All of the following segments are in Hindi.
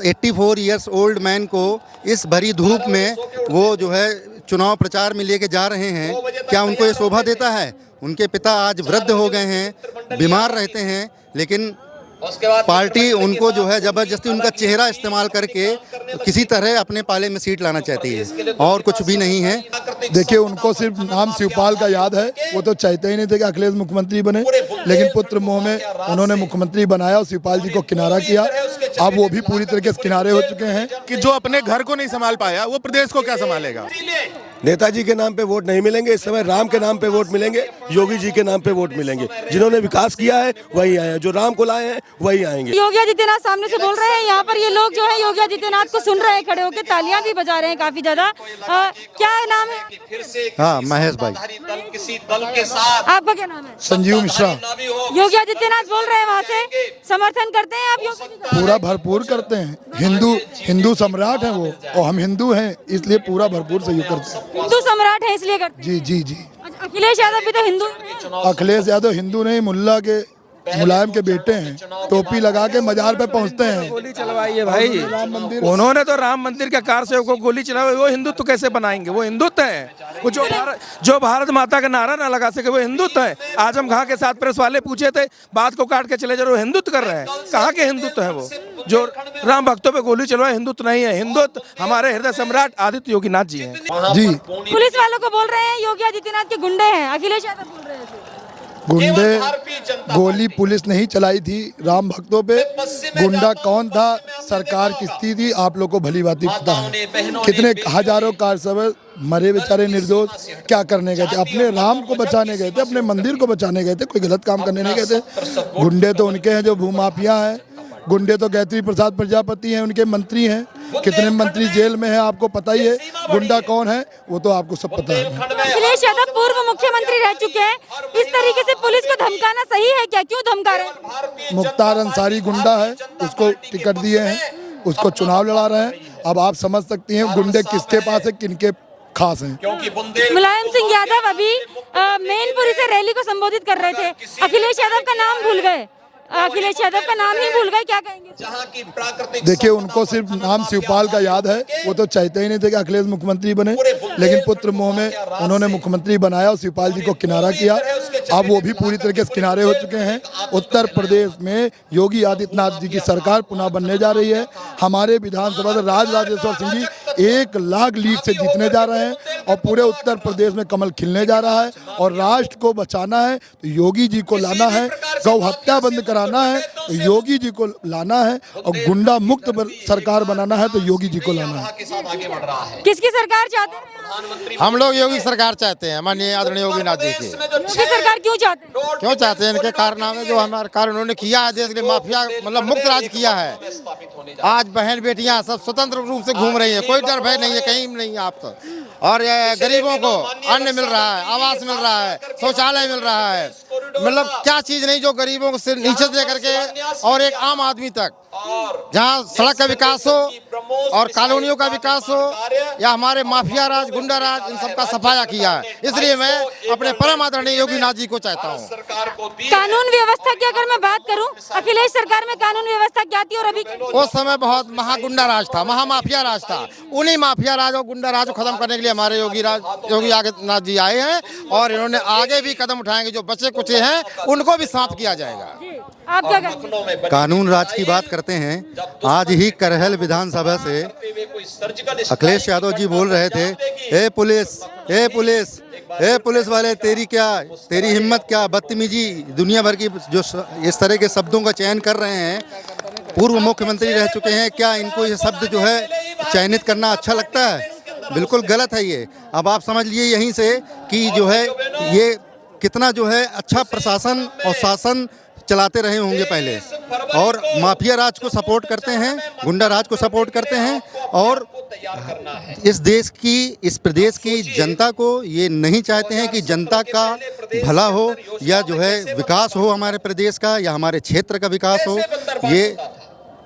84 ईयर्स ओल्ड मैन को इस भरी धूप में वो जो है चुनाव प्रचार में लेके जा रहे हैं, क्या उनको ये शोभा देता है? उनके पिता आज वृद्ध हो गए हैं, बीमार रहते हैं, लेकिन पार्टी उनको जो है जबरदस्ती उनका चेहरा इस्तेमाल करके किसी तरह अपने पाले में सीट लाना चाहती है, और कुछ भी नहीं है। देखिए, उनको सिर्फ नाम शिवपाल का याद है। वो तो चाहते ही नहीं थे कि अखिलेश मुख्यमंत्री बने, लेकिन पुत्र मोह में उन्होंने मुख्यमंत्री बनाया और शिवपाल जी को किनारा किया। अब वो भी पूरी तरीके से किनारे हो चुके हैं कि जो अपने घर को नहीं संभाल पाया वो प्रदेश को क्या संभालेगा। नेताजी के नाम पे वोट नहीं मिलेंगे, इस समय राम के नाम पे वोट मिलेंगे, योगी जी के नाम पे वोट मिलेंगे। जिन्होंने विकास किया है वही आए हैं, जो राम को लाए हैं वही आएंगे। योगी आदित्यनाथ सामने से बोल रहे हैं, यहाँ पर ये लोग जो है योगी आदित्यनाथ को सुन रहे हैं, खड़े होकर तालियां भी बजा रहे हैं काफी ज्यादा। क्या नाम है? हाँ, महेश भाई। आपका क्या नाम है? संजीव मिश्रा। योगी आदित्यनाथ बोल रहे हैं, वहाँ से समर्थन करते हैं आप योगी जी का? पूरा भरपूर करते हैं। हिंदू सम्राट हैं वो, और हम हिंदू हैं, इसलिए पूरा भरपूर सहयोग करते हैं। हिंदू सम्राट है इसलिए करते हैं? जी जी जी। अच्छा, अखिलेश यादव भी तो हिंदू हैं। अखिलेश यादव हिंदू नहीं, मुल्ला के मुलायम के बेटे हैं। टोपी लगा के मजार पे पहुंचते हैं। गोली चलवाई है भाई, उन्होंने तो राम मंदिर के कार से को गोली चलवाई। वो हिंदुत्व कैसे बनाएंगे? वो हिंदुत्व है। वो जो भारत माता का नारा ना लगा सके वो हिंदुत्व है। आजम खां के साथ प्रेस वाले पूछे थे, बात को काट के चले जा रहे, वो हिंदुत्व कर रहे हैं। कहाँ के हिंदुत्व है वो? जो राम भक्तों पे गोली चलवाए हिंदुत्व नहीं है। हिंदुत्व हमारे हृदय सम्राट आदित्य योगीनाथ जी हैं। जी, पुलिस वालों को बोल रहे हैं योगी आदित्यनाथ के गुंडे हैं, अखिलेश यादव बोल रहे हैं। गुंडे गोली पुलिस नहीं चलाई थी राम भक्तों पे। गुंडा कौन था, सरकार किसकी थी, आप लोग को भली भांति पता है। कितने हजारों कारसवर मरे बेचारे निर्दोष, क्या करने गए थे? अपने राम को बचाने गए थे, अपने मंदिर को बचाने गए थे, कोई गलत काम करने नहीं गए थे। गुंडे तो उनके हैं जो भूमाफिया हैं। गुंडे तो गायत्री प्रसाद प्रजापति हैं, उनके मंत्री हैं। कितने मंत्री जेल में हैं आपको पता ही है। गुंडा कौन है वो तो आपको सब पता है। अखिलेश यादव पूर्व मुख्यमंत्री रह चुके हैं, इस तरीके से पुलिस को धमकाना सही है क्या? क्यों धमका रहे हैं? मुख्तार अंसारी गुंडा है, उसको टिकट दिए हैं, उसको चुनाव लड़ा रहे हैं। अब आप समझ सकती हैं गुंडे किसके पास है, किनके खास हैं। मुलायम सिंह यादव अभी मैनपुरी से रैली को संबोधित कर रहे थे, अखिलेश यादव का नाम भूल गए। अखिलेश यादव का नाम ही भूल गए, क्या कहेंगे? देखिए, उनको सिर्फ नाम शिवपाल का याद है। वो तो चाहते ही नहीं थे कि अखिलेश मुख्यमंत्री बने, लेकिन पुत्र मोह में उन्होंने मुख्यमंत्री बनाया और शिवपाल जी को किनारा किया। अब वो भी पूरी तरीके से किनारे हो चुके हैं। उत्तर प्रदेश में योगी आदित्यनाथ जी की सरकार पुनः बनने जा रही है। हमारे विधानसभा से राजेश्वर सिंह जी 1 लाख लीड से जीतने जा रहे हैं, और पूरे उत्तर प्रदेश में कमल खिलने जा रहा है। और राष्ट्र को बचाना है तो योगी जी को लाना है, गौ हत्या बंद कराना है तो योगी जी को लाना है, और गुंडा मुक्त सरकार बनाना है तो योगी जी को लाना है। किसकी सरकार चाहते हैं? हम लोग योगी सरकार चाहते हैं, माननीय आदरणीय योगीनाथ जी की। योगी सरकार क्यों चाहते हैं? क्यों चाहते हैं? इनके कारनामे जो हमारे कार्य उन्होंने किया है, देश के माफिया मतलब मुक्त राज किया है। आज बहन बेटियां सब स्वतंत्र रूप से घूम रही हैं, कोई डर भय नहीं है, कहीं नहीं है आप तो। और गरीबों को अन्न मिल रहा है, आवास मिल रहा है, शौचालय मिल रहा है, मतलब क्या चीज नहीं जो गरीबों को नीचे से लेकर के और एक आम आदमी तक, जहाँ सड़क का विकास हो और कॉलोनियों का विकास हो, या हमारे माफिया राज गुंडा राज इन सब का सफाया किया है। इसलिए मैं अपने परम आदरणीय योगीनाथ जी को चाहता हूँ। कानून व्यवस्था की अगर मैं बात करूं, अखिलेश सरकार में कानून व्यवस्था क्या थी और अभी? उस समय बहुत महागुंडा राज था, महामाफिया राज था। उन्हीं माफिया राज और गुंडा राज को खत्म करने के लिए हमारे योगी आदित्यनाथ जी आए हैं, और इन्होंने आगे भी कदम उठाएंगे। जो बचे कुचे हैं उनको भी साथ किया जाएगा। आप क्या कहेंगे? कानून राज की बात करते हैं, आज ही करहल विधानसभा से अखिलेश यादव जी बोल रहे थे, ए पुलिस, ए पुलिस, ए पुलिस वाले, तेरी हिम्मत क्या, बदतमीजी, दुनिया भर की जो इस तरह के शब्दों का चयन कर रहे हैं। पूर्व मुख्यमंत्री रह चुके हैं, क्या इनको ये शब्द जो है चयनित करना अच्छा लगता है? बिल्कुल गलत है ये। अब आप समझ लिए यहीं से कि जो है ये कितना जो है अच्छा प्रशासन और शासन चलाते रहे होंगे पहले, और माफिया राज को सपोर्ट करते हैं, गुंडा राज को सपोर्ट करते हैं। और इस देश की, इस प्रदेश की जनता को ये नहीं चाहते हैं कि जनता का भला हो, या जो है विकास हो हमारे प्रदेश का, या हमारे क्षेत्र का विकास हो। ये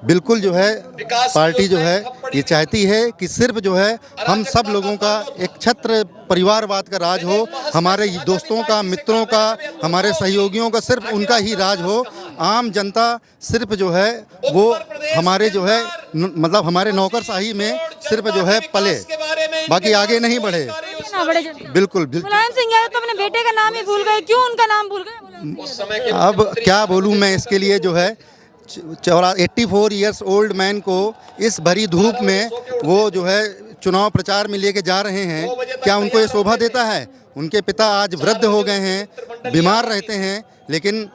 बिल्कुल जो है पार्टी जो है ये चाहती है कि सिर्फ जो है हम सब लोगों का एक छत्र परिवारवाद का राज हो, हमारे दोस्तों का, मित्रों का, हमारे सहयोगियों का, सिर्फ उनका ही राज हो। आम जनता सिर्फ जो है वो हमारे जो है मतलब हमारे नौकरशाही में सिर्फ जो है पले, बाकी आगे नहीं बढ़े। ना बड़े जनता। बिल्कुल बिल्कुल। मुलायम सिंह यादव तो अपने बेटे का नाम ही भूल गए, क्यों उनका नाम भूल गए मुलायम सिंह यादव? अब क्या बोलूं मैं इसके लिए, जो है 84 ईयर्स ओल्ड मैन को इस भरी धूप में वो जो है चुनाव प्रचार में लेके जा रहे हैं, क्या उनको ये शोभा देता है? उनके पिता आज वृद्ध हो गए हैं, बीमार रहते हैं, लेकिन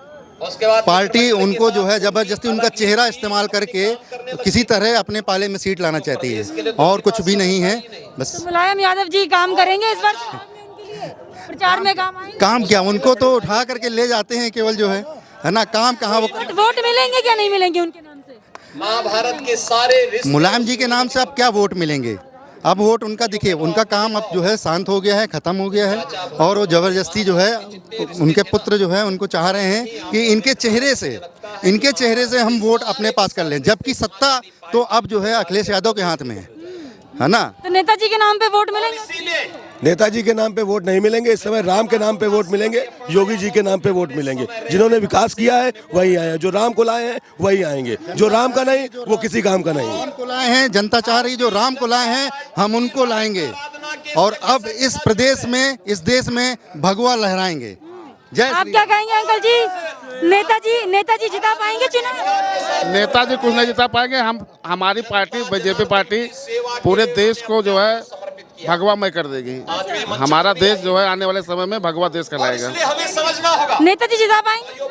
पार्टी उनको जो है जबरदस्ती उनका चेहरा इस्तेमाल करके किसी तरह अपने पाले में सीट लाना चाहती है, और कुछ भी नहीं है बस। मुलायम यादव जी काम करेंगे इस बार चुनाव में, उनके लिए प्रचार में काम आएंगे? काम क्या, उनको तो उठा करके ले जाते हैं केवल, जो है ना, काम कहाँ वो। वोट मिलेंगे क्या नहीं मिलेंगे उनके नाम से? महाभारत के सारे मुलायम जी के नाम से अब क्या वोट मिलेंगे? अब वोट उनका दिखे, उनका काम अब जो है शांत हो गया है, खत्म हो गया है, और वो जबरदस्ती जो है उनके पुत्र जो है उनको चाह रहे हैं कि इनके चेहरे से हम वोट अपने पास कर लें, जबकि सत्ता तो अब जो है अखिलेश यादव के हाथ में है ना। तो नेताजी के नाम पे वोट मिलेंगे? नेताजी के नाम पे वोट नहीं मिलेंगे, इस समय राम के नाम पे वोट मिलेंगे, योगी जी के नाम पे वोट मिलेंगे। जिन्होंने विकास किया है वही आए, जो राम को लाए हैं वही आएंगे, जो राम का नहीं वो किसी काम का नहीं। राम को लाए हैं, जनता चाह रही, जो राम को लाए हैं हम उनको लाएंगे, और अब इस प्रदेश में, इस देश में भगवा लहराएंगे। जय आप श्री क्या कहेंगे अंकल जी? नेताजी जिता पाएंगे चुनाव? नेताजी कुछ नहीं जिता पाएंगे। हम हमारी पार्टी बीजेपी पार्टी पूरे देश को जो है भगवामय कर देगी। हमारा देश जो है आने वाले समय में भगवा देश कहलाएगा। नेताजी जिता पाएंगे?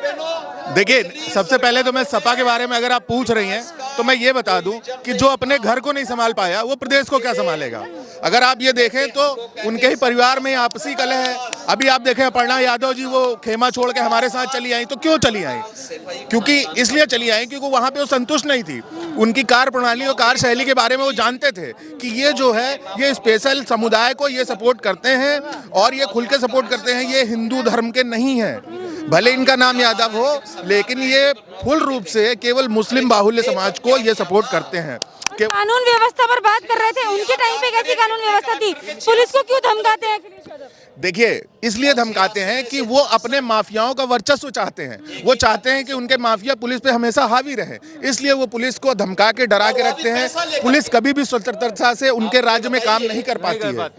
देखिए, सबसे पहले तो मैं सपा के बारे में अगर आप पूछ रही हैं तो मैं ये बता दूं कि जो अपने घर को नहीं संभाल पाया वो प्रदेश को क्या संभालेगा। अगर आप ये देखें तो उनके ही परिवार में आपसी कलह है। अभी आप देखें अपर्णा यादव जी वो खेमा छोड़ के हमारे साथ चली आई, तो क्यों चली आई? क्योंकि इसलिए चली आई क्योंकि वहाँ पे वो संतुष्ट नहीं थी। उनकी कार्य प्रणाली और कार्य शैली के बारे में वो जानते थे कि ये जो है ये स्पेशल समुदाय को ये सपोर्ट करते हैं और ये खुल के सपोर्ट करते हैं, ये हिंदू धर्म के नहीं है। भले इनका नाम यादव हो, लेकिन ये फुल रूप से केवल मुस्लिम बाहुल्य समाज को ये सपोर्ट करते हैं। कानून व्यवस्था पर बात कर रहे थे, उनके टाइम पे कैसी कानून व्यवस्था थी? पुलिस को क्यों धमकाते हैं अखिलेश यादव? देखिए, इसलिए धमकाते हैं कि वो अपने माफियाओं का वर्चस्व चाहते हैं। वो चाहते हैं कि उनके माफिया पुलिस पे हमेशा हावी रहे, इसलिए वो पुलिस को धमका के डरा के रखते हैं। पुलिस कभी भी स्वतंत्रता से उनके राज्य में काम नहीं कर पाती है,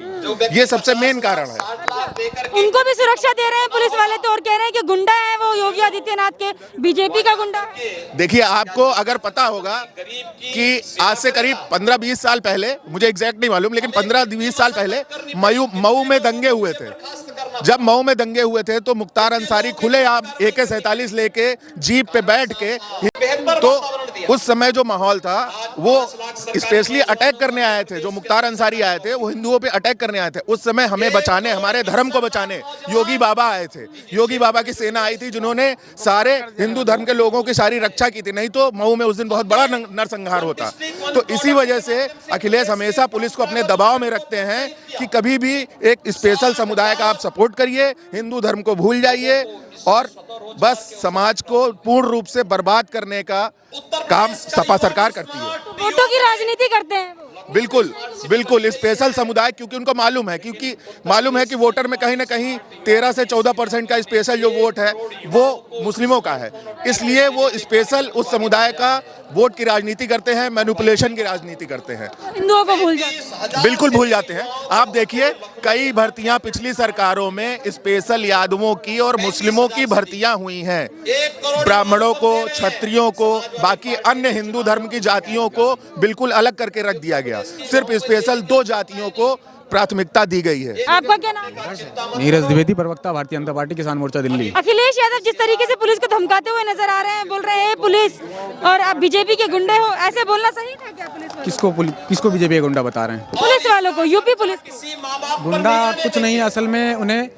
ये सबसे मेन कारण है। उनको भी सुरक्षा दे रहे हैं पुलिस वाले तो, और कह रहे हैं कि गुंडा है वो योगी आदित्यनाथ के, बीजेपी का गुंडा है। देखिए, आपको अगर पता होगा कि आज से करीब 15-20 साल पहले, मुझे एग्जैक्ट नहीं मालूम, लेकिन 15-20 साल पहले मऊ में दंगे हुए थे। जब मऊ में दंगे हुए थे तो मुख्तार अंसारी खुलेआम AK-47 लेके जीप पे बैठ के, तो उस समय जो माहौल था वो स्पेशली अटैक करने आए थे। जो मुख्तार अंसारी आए थे वो हिंदुओं पे अटैक करने आए थे। उस समय हमें बचाने, हमारे धर्म को बचाने योगी बाबा आए थे। योगी बाबा की सेना आई थी जिन्होंने सारे हिंदू धर्म के लोगों की सारी रक्षा की थी, नहीं तो मऊ में उस दिन बहुत बड़ा नरसंहार होता। तो इसी वजह से अखिलेश हमेशा पुलिस को अपने दबाव में रखते हैं कि कभी भी एक स्पेशल समुदाय का आप सपोर्ट करिए, हिंदू धर्म को भूल जाइए और बस समाज को पूर्ण रूप से बर्बाद करने का काम सपा सरकार करती है। वोटों की राजनीति करते हैं वो। बिल्कुल बिल्कुल, स्पेशल समुदाय, क्योंकि उनको मालूम है कि वोटर में कहीं ना कहीं 13 से 14% का स्पेशल जो वोट है वो मुस्लिमों का है, इसलिए वो स्पेशल उस समुदाय का वोट की राजनीति करते हैं, मैनिपुलेशन की राजनीति करते हैं, हिंदुओं को भूल जाते हैं। बिल्कुल भूल जाते हैं। आप देखिए, कई भर्तियां पिछली सरकारों में स्पेशल यादवों की और मुस्लिमों की भर्तियां हुई हैं। ब्राह्मणों को, क्षत्रियों को, बाकी अन्य हिंदू धर्म की जातियों को बिल्कुल अलग करके रख दिया गया। सिर्फ स्पेशल 2 जातियों को प्राथमिकता दी गई है। आपका क्या नाम है? नीरज द्विवेदी, प्रवक्ता भारतीय जनता पार्टी किसान मोर्चा दिल्ली। अखिलेश यादव जिस तरीके से पुलिस को धमकाते हुए नजर आ रहे हैं, बोल रहे हैं पुलिस और आप बीजेपी के गुंडे हो, ऐसे बोलना सही था क्या? किसको बीजेपी का गुंडा बता रहे हैं? पुलिस वालों को, यूपी पुलिस। गुंडा कुछ नहीं, असल में उन्हें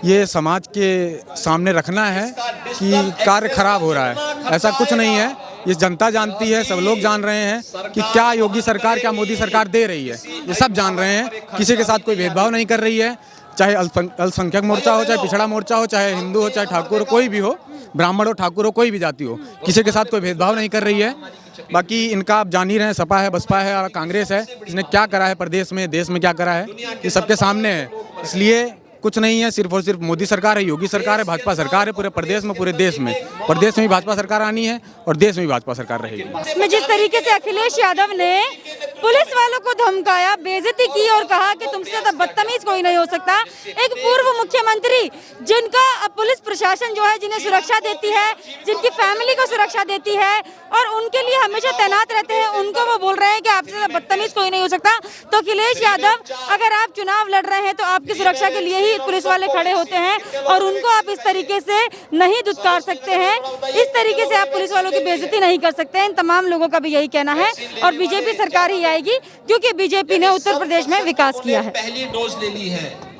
ये समाज के सामने रखना है कि कार्य खराब हो रहा है, ऐसा कुछ नहीं है। ये जनता जानती है, सब लोग जान रहे हैं कि क्या योगी सरकार, क्या मोदी सरकार दे रही है, ये सब जान रहे हैं। किसी के साथ कोई भेदभाव नहीं कर रही है, चाहे अल्पसंख्यक मोर्चा हो, चाहे पिछड़ा मोर्चा हो, चाहे हिंदू हो, चाहे ठाकुर, कोई भी हो, ब्राह्मण हो, ठाकुर हो, कोई भी जाति हो, किसी के साथ कोई भेदभाव नहीं कर रही है। बाकी इनका आप जान ही रहे हैं, सपा है, बसपा है और कांग्रेस है, इसने क्या करा है प्रदेश में, देश में क्या करा है, ये सबके सामने है। इसलिए कुछ नहीं है। सिर्फ और सिर्फ मोदी सरकार है, योगी सरकार है, भाजपा सरकार है पूरे प्रदेश में, पूरे देश में। प्रदेश में भी भाजपा सरकार आनी है और देश में भी भाजपा सरकार रहेगी। में जिस तरीके से अखिलेश यादव ने पुलिस वालों को धमकाया, बेइज्जती की और कहा कि तुमसे ज्यादा बदतमीज कोई नहीं हो सकता, एक पूर्व मुख्यमंत्री जिनका पुलिस प्रशासन जो है जिन्हें सुरक्षा देती है, जिनकी फैमिली को सुरक्षा देती है और उनके लिए हमेशा तैनात रहते हैं, उनको वो बोल रहे हैं कि आपसे ज्यादा बदतमीज कोई नहीं हो सकता। तो अखिलेश यादव, अगर आप चुनाव लड़ रहे हैं तो आपकी सुरक्षा के लिए ही पुलिस वाले खड़े होते हैं और उनको आप इस तरीके से नहीं दुत्कार सकते हैं, इस तरीके से आप पुलिस वालों की बेइज्जती नहीं कर सकते हैं। इन तमाम लोगों का भी यही कहना है और बीजेपी सरकार ही आएगी क्योंकि बीजेपी ने उत्तर प्रदेश में विकास किया है। पहली डोज ले ली है।